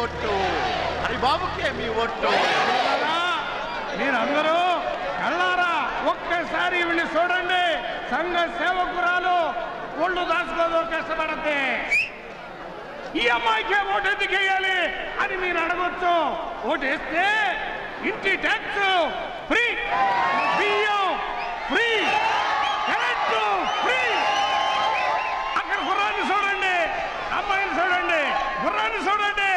Vote, హరిబాబుకే మీ vote. మీరందరూ కళ్ళారా ఒక్కసారి ఇవిని చూడండి. సంఘ సేవకురాలు ఒళ్ళు దాచుకోదు, కష్టపడద్ది. ఈ అమ్మాయికే ఓటు ఎందుకు వేయాలి అని మీరు అడగొచ్చు. ఓటు వేస్తే ఇంటి ట్యాక్స్ ఫ్రీ, బియ్యం ఫ్రీ, కరెంటు ఫ్రీ. అక్కడ గుర్రాన్ని చూడండి, అమ్మాయిని చూడండి, గుర్రాన్ని చూడండి,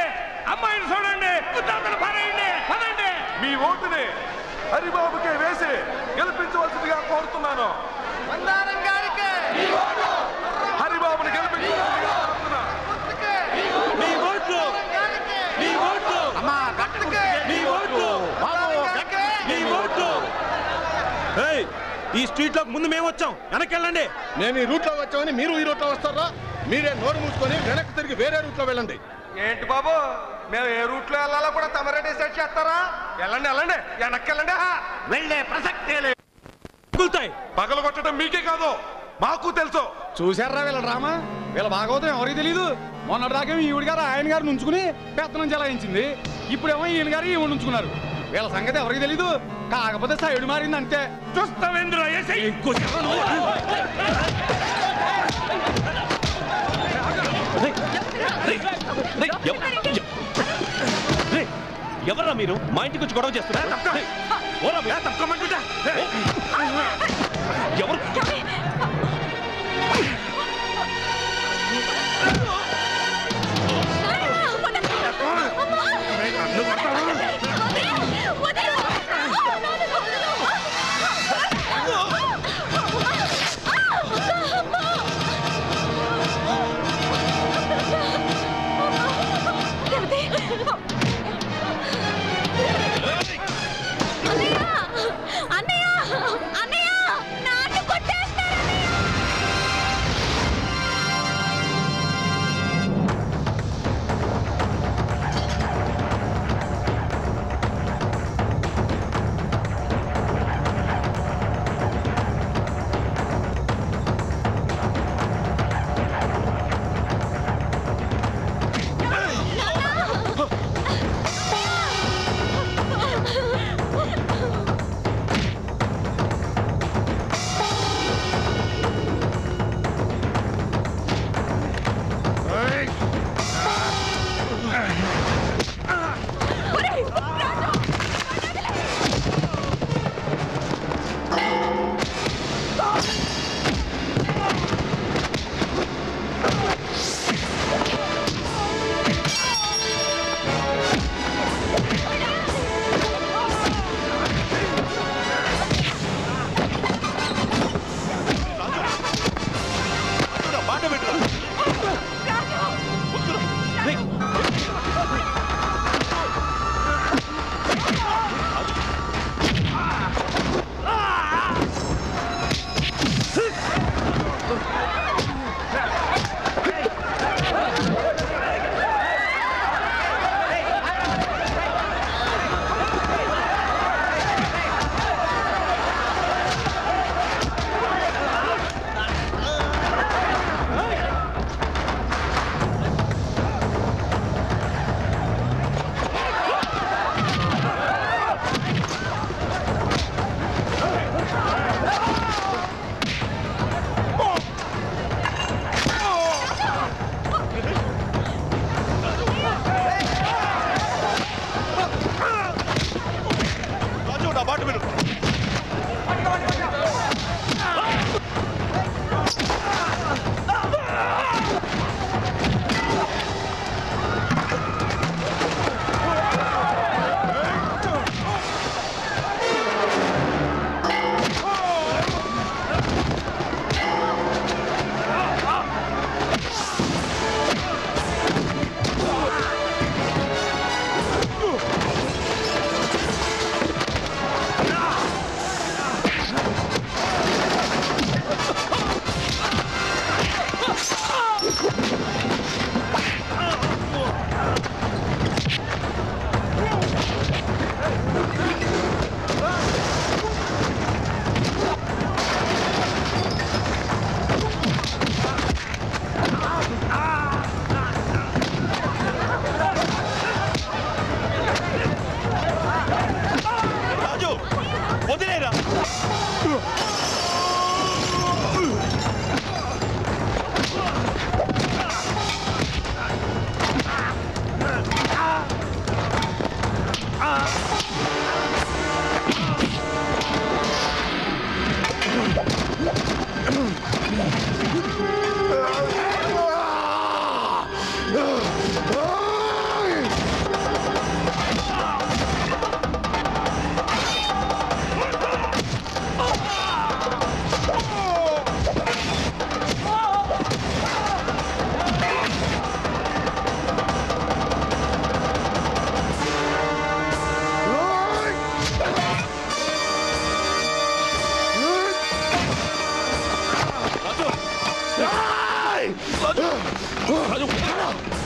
అమ్మాయిని చూడండి. కుత్తాతలు పారేయండి, పదండి. మీ ఓటుని హరిబాబుకే వేసి గెలిపించవలసిందిగా కోరుతున్నాను. హరిబాబుని గెలిపించవలసిందిగా కోరుతున్నా. ఈ స్ట్రీట్ లో ముందు మేము వచ్చాం, వెనకెళ్ళండి. మేము ఈ రూట్ లో వచ్చామని మీరు ఈ రూట్ లో వస్తారా? మీరే నోరు మూసుకొని వెనక్కి తిరిగి వేరే రూట్ లో వెళ్ళండి. ఏంటి బాబు, మేము ఏ రూట్ లో వెళ్ళాలో కూడా తమరే డిసైడ్ చేస్తారా? వెళ్ళండి వెళ్ళండి, వెనక్కి వెళ్ళండి. వెళ్ళే ప్రసక్తే లేదు. పగలు కొట్టడం మీకే కాదు, మాకు తెలుసు. చూశారా వీళ్ళ డ్రామా? వీళ్ళ భాగవతం ఎవరికి తెలీదు. మొన్నటిదాకేమో ఈవిడ గారు ఆయన గారు నుంచుకుని పెత్తనం చెలాయించింది. ఇప్పుడేమో ఈయన గారు ఈవిడ ఉంచుకున్నారు. వీళ్ళ సంగతి ఎవరికి తెలీదు. కాకపోతే సైడ్ మారింది అంతే. చూస్తావేంద్ర ఎవరా మీరు? మా ఇంటికి వచ్చి గొడవ చేస్తున్నారు. ఎవరు? అన్నయ్య అన్నయ్య అన్నయ్య నాన్న కొట్టారు.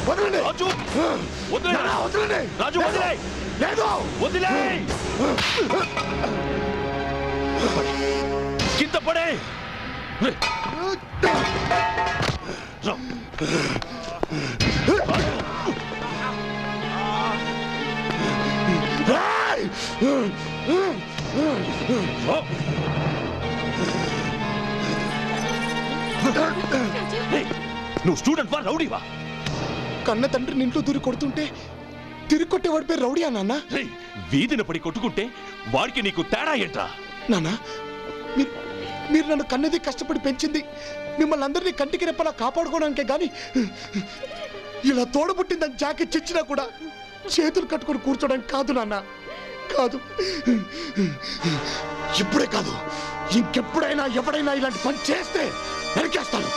వదలండి రాజు వదిలే రాజు వదిలే లేదు వదిలే కింద పడే నువ్వు స్టూడెంట్ వా రౌడీవా? కన్న తండ్రి ఇంట్లో దూరి కొడుతుంటే తిరిగి కొట్టేవాడి పేరు రౌడీయా నాన్న? వీధిన పడి కొట్టుకుంటే వాడికి నీకు తేడా ఏంట్రా? నాన్న మీరు నన్ను కన్నది కష్టపడి పెంచింది మిమ్మల్ని అందరినీ కంటికి రెప్పలా కాపాడుకోవడానికే గాని ఇలా తోడబుట్టిందని జాకెట్ చిచ్చినా కూడా చేతులు కట్టుకొని కూర్చోడానికి కాదు నాన్న, కాదు. ఇప్పుడే కాదు, ఇంకెప్పుడైనా ఎవడైనా ఇలాంటి పని చేస్తే నరికేస్తాను.